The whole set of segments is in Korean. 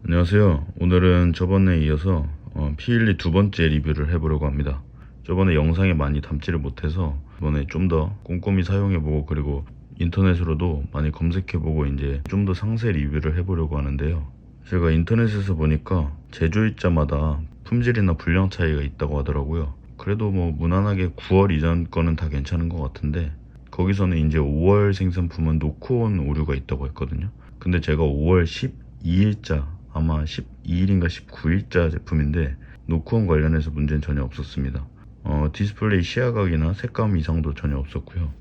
안녕하세요. 오늘은 저번에 이어서 P12 두 번째 리뷰를 해보려고 합니다. 저번에 영상에 많이 담지를 못해서 이번에 좀 더 꼼꼼히 사용해보고, 그리고 인터넷으로도 많이 검색해보고 이제 좀 더 상세 리뷰를 해보려고 하는데요. 제가 인터넷에서 보니까 제조일자마다 품질이나 분량 차이가 있다고 하더라고요. 그래도 뭐 무난하게 9월 이전 거는 다 괜찮은 것 같은데, 거기서는 이제 5월 생산품은 놓고 온 오류가 있다고 했거든요. 근데 제가 5월 12일자, 아마 12일인가 19일자 제품인데 노크온 관련해서 문제는 전혀 없었습니다. 디스플레이 시야각이나 색감 이상도 전혀 없었고요.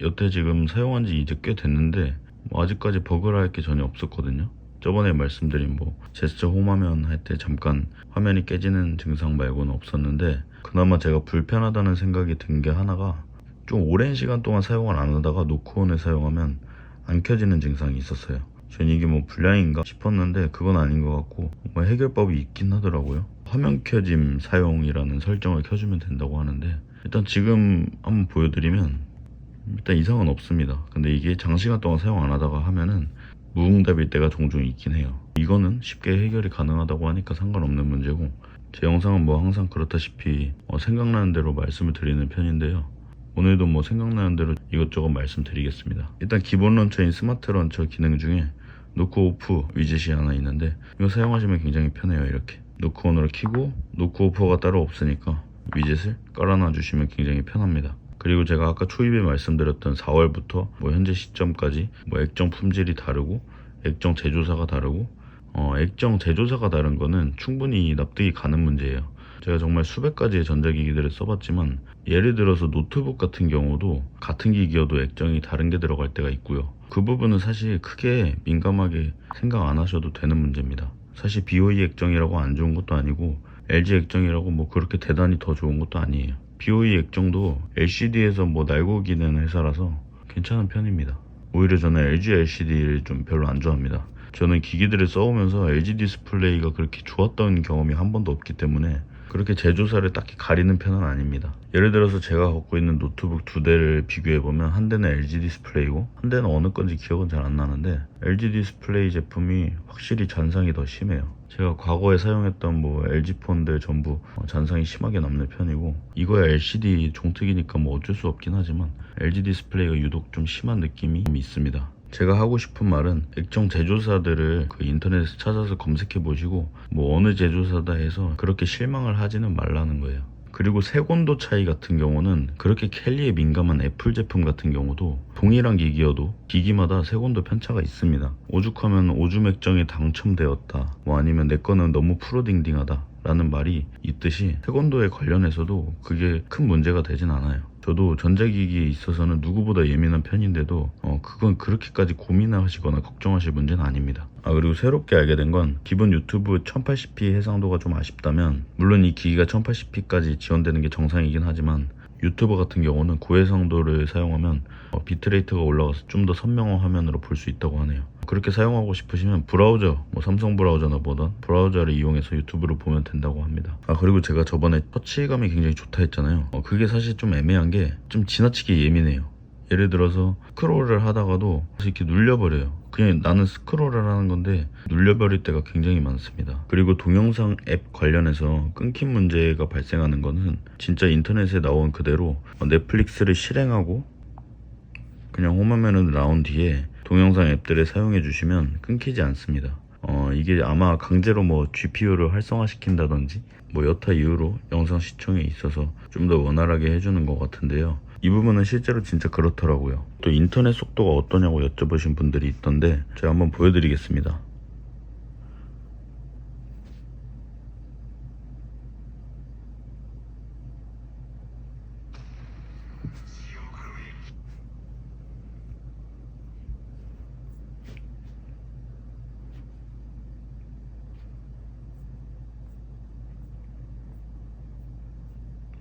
여태 지금 사용한 지 이제 꽤 됐는데 아직까지 버그라 할 게 전혀 없었거든요. 저번에 말씀드린 제스처 홈화면 할 때 잠깐 화면이 깨지는 증상 말고는 없었는데, 그나마 제가 불편하다는 생각이 든 게 하나가, 좀 오랜 시간 동안 사용을 안 하다가 노크온을 사용하면 안 켜지는 증상이 있었어요. 전 이게 불량인가 싶었는데 그건 아닌 것 같고, 해결법이 있긴 하더라고요. 화면 켜짐 사용이라는 설정을 켜주면 된다고 하는데, 일단 지금 한번 보여드리면 일단 이상은 없습니다. 근데 이게 장시간 동안 사용 안 하다가 하면은 무응답일 때가 종종 있긴 해요. 이거는 쉽게 해결이 가능하다고 하니까 상관없는 문제고, 제 영상은 항상 그렇다시피 생각나는 대로 말씀을 드리는 편인데요. 오늘도 생각나는 대로 이것저것 말씀드리겠습니다. 일단 기본 런처인 스마트 런처 기능 중에 노크 오프 위젯이 하나 있는데, 이거 사용하시면 굉장히 편해요. 이렇게 노크 온으로 켜고 노크 오프가 따로 없으니까 위젯을 깔아놔 주시면 굉장히 편합니다. 그리고 제가 아까 초입에 말씀드렸던 4월부터 현재 시점까지 액정 품질이 다르고 액정 제조사가 다르고, 액정 제조사가 다른 거는 충분히 납득이 가는 문제예요. 제가 정말 수백 가지의 전자기기들을 써봤지만, 예를 들어서 노트북 같은 경우도 같은 기기여도 액정이 다른 게 들어갈 때가 있고요. 그 부분은 사실 크게 민감하게 생각 안 하셔도 되는 문제입니다. 사실 BOE 액정이라고 안 좋은 것도 아니고 LG 액정이라고 그렇게 대단히 더 좋은 것도 아니에요. BOE 액정도 LCD에서 날고기는 회사라서 괜찮은 편입니다. 오히려 저는 LG LCD를 좀 별로 안 좋아합니다. 저는 기기들을 써오면서 LG 디스플레이가 그렇게 좋았던 경험이 한 번도 없기 때문에 그렇게 제조사를 딱히 가리는 편은 아닙니다. 예를 들어서 제가 갖고 있는 노트북 두 대를 비교해보면, 한 대는 LG 디스플레이고 한 대는 어느 건지 기억은 잘 안 나는데, LG 디스플레이 제품이 확실히 잔상이 더 심해요. 제가 과거에 사용했던 LG 폰들 전부 잔상이 심하게 남는 편이고, 이거야 LCD 종특이니까 어쩔 수 없긴 하지만 LG 디스플레이가 유독 좀 심한 느낌이 있습니다. 제가 하고 싶은 말은, 액정 제조사들을 인터넷에 찾아서 검색해 보시고 어느 제조사다 해서 그렇게 실망을 하지는 말라는 거예요. 그리고 색온도 차이 같은 경우는, 그렇게 캘리에 민감한 애플 제품 같은 경우도 동일한 기기여도 기기마다 색온도 편차가 있습니다. 오죽하면 오줌 액정에 당첨되었다, 아니면 내 거는 너무 프로딩딩하다 라는 말이 있듯이, 색온도에 관련해서도 그게 큰 문제가 되진 않아요. 저도 전자기기에 있어서는 누구보다 예민한 편인데도 그건 그렇게까지 고민을 하시거나 걱정하실 문제는 아닙니다. 그리고 새롭게 알게 된 건, 기본 유튜브 1080p 해상도가 좀 아쉽다면, 물론 이 기기가 1080p까지 지원되는 게 정상이긴 하지만 유튜버 같은 경우는 고해상도를 사용하면 비트레이트가 올라가서 좀 더 선명한 화면으로 볼 수 있다고 하네요. 그렇게 사용하고 싶으시면 브라우저, 삼성 브라우저나 보던 브라우저를 이용해서 유튜브를 보면 된다고 합니다. 그리고 제가 저번에 터치감이 굉장히 좋다 했잖아요. 그게 사실 좀 애매한 게, 좀 지나치게 예민해요. 예를 들어서 스크롤을 하다가도 이렇게 눌려버려요. 그냥 나는 스크롤을 하는 건데 눌려버릴 때가 굉장히 많습니다. 그리고 동영상 앱 관련해서 끊김 문제가 발생하는 거는, 진짜 인터넷에 나온 그대로 넷플릭스를 실행하고 그냥 홈화면을 나온 뒤에 동영상 앱들을 사용해 주시면 끊기지 않습니다. 이게 아마 강제로 GPU를 활성화시킨다든지 여타 이유로 영상 시청에 있어서 좀 더 원활하게 해주는 것 같은데요. 이 부분은 실제로 진짜 그렇더라고요. 또 인터넷 속도가 어떠냐고 여쭤보신 분들이 있던데, 제가 한번 보여드리겠습니다.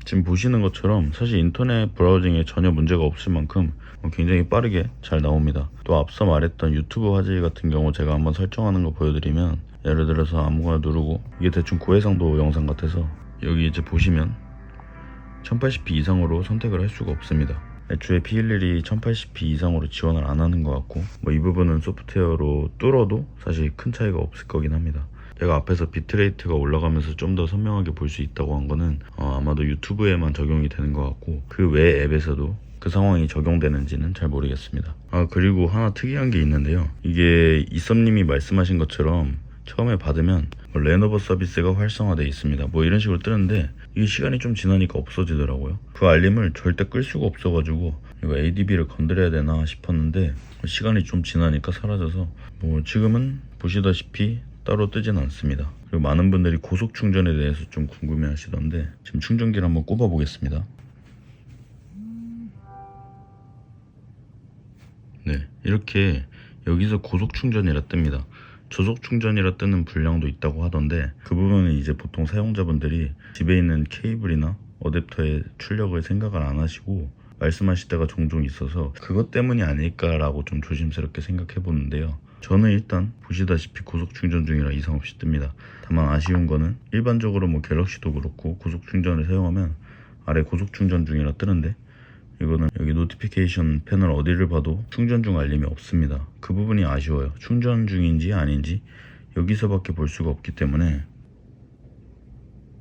지금 보시는 것처럼 사실 인터넷 브라우징에 전혀 문제가 없을 만큼 굉장히 빠르게 잘 나옵니다. 또 앞서 말했던 유튜브 화질 같은 경우, 제가 한번 설정하는 거 보여드리면, 예를 들어서 아무거나 누르고, 이게 대충 고해상도 영상 같아서 여기 이제 보시면 1080p 이상으로 선택을 할 수가 없습니다. 애초에 P11이 1080p 이상으로 지원을 안 하는 것 같고, 이 부분은 소프트웨어로 뚫어도 사실 큰 차이가 없을 거긴 합니다. 제가 앞에서 비트레이트가 올라가면서 좀 더 선명하게 볼 수 있다고 한 거는 아마도 유튜브에만 적용이 되는 것 같고 그 외 앱에서도 그 상황이 적용되는지는 잘 모르겠습니다. 그리고 하나 특이한 게 있는데요. 이게 이썸님이 말씀하신 것처럼 처음에 받으면 레노버 서비스가 활성화되어 있습니다. 뭐 이런 식으로 뜨는데 이게 시간이 좀 지나니까 없어지더라고요. 그 알림을 절대 끌 수가 없어가지고 이거 ADB를 건드려야 되나 싶었는데 시간이 좀 지나니까 사라져서 뭐 지금은 보시다시피 따로 뜨진 않습니다. 그리고 많은 분들이 고속 충전에 대해서 좀 궁금해 하시던데 지금 충전기를 한번 꼽아 보겠습니다. 네, 이렇게 여기서 고속 충전이라 뜹니다. 저속 충전이라 뜨는 분량도 있다고 하던데 그 부분은 이제 보통 사용자분들이 집에 있는 케이블이나 어댑터의 출력을 생각을 안 하시고 말씀하실 때가 종종 있어서 그것 때문이 아닐까라고 좀 조심스럽게 생각해 보는데요. 저는 일단 보시다시피 고속 충전 중이라 이상 없이 뜹니다. 다만 아쉬운 거는 일반적으로 뭐 갤럭시도 그렇고 고속 충전을 사용하면 아래 고속 충전 중이라 뜨는데 이거는 여기 노티피케이션 패널 어디를 봐도 충전 중 알림이 없습니다. 그 부분이 아쉬워요. 충전 중인지 아닌지 여기서밖에 볼 수가 없기 때문에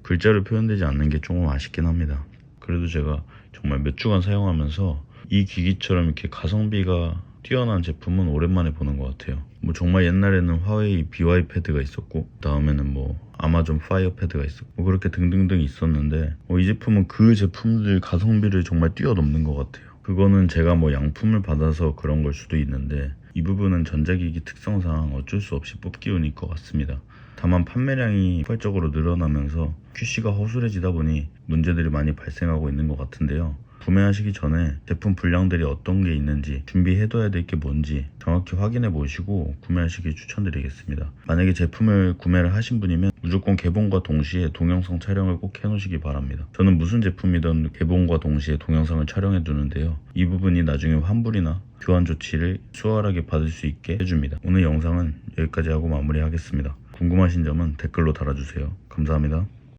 글자로 표현되지 않는 게 조금 아쉽긴 합니다. 그래도 제가 정말 몇 주간 사용하면서 이 기기처럼 이렇게 가성비가 뛰어난 제품은 오랜만에 보는 것 같아요. 뭐 정말 옛날에는 화웨이 BY 패드가 있었고 다음에는 뭐 아마존 파이어 패드가 있었고 뭐 그렇게 등등등 있었는데 이 제품은 그 제품들 가성비를 정말 뛰어넘는 것 같아요. 그거는 제가 뭐 양품을 받아서 그런 걸 수도 있는데 이 부분은 전자기기 특성상 어쩔 수 없이 뽑기 운일 것 같습니다. 다만 판매량이 폭발적으로 늘어나면서 QC가 허술해지다 보니 문제들이 많이 발생하고 있는 것 같은데요. 구매하시기 전에 제품 분량들이 어떤 게 있는지 준비해둬야 될 게 뭔지 정확히 확인해 보시고 구매하시길 추천드리겠습니다. 만약에 제품을 구매를 하신 분이면 무조건 개봉과 동시에 동영상 촬영을 꼭 해놓으시기 바랍니다. 저는 무슨 제품이든 개봉과 동시에 동영상을 촬영해 두는데요. 이 부분이 나중에 환불이나 교환 조치를 수월하게 받을 수 있게 해줍니다. 오늘 영상은 여기까지 하고 마무리하겠습니다. 궁금하신 점은 댓글로 달아주세요. 감사합니다.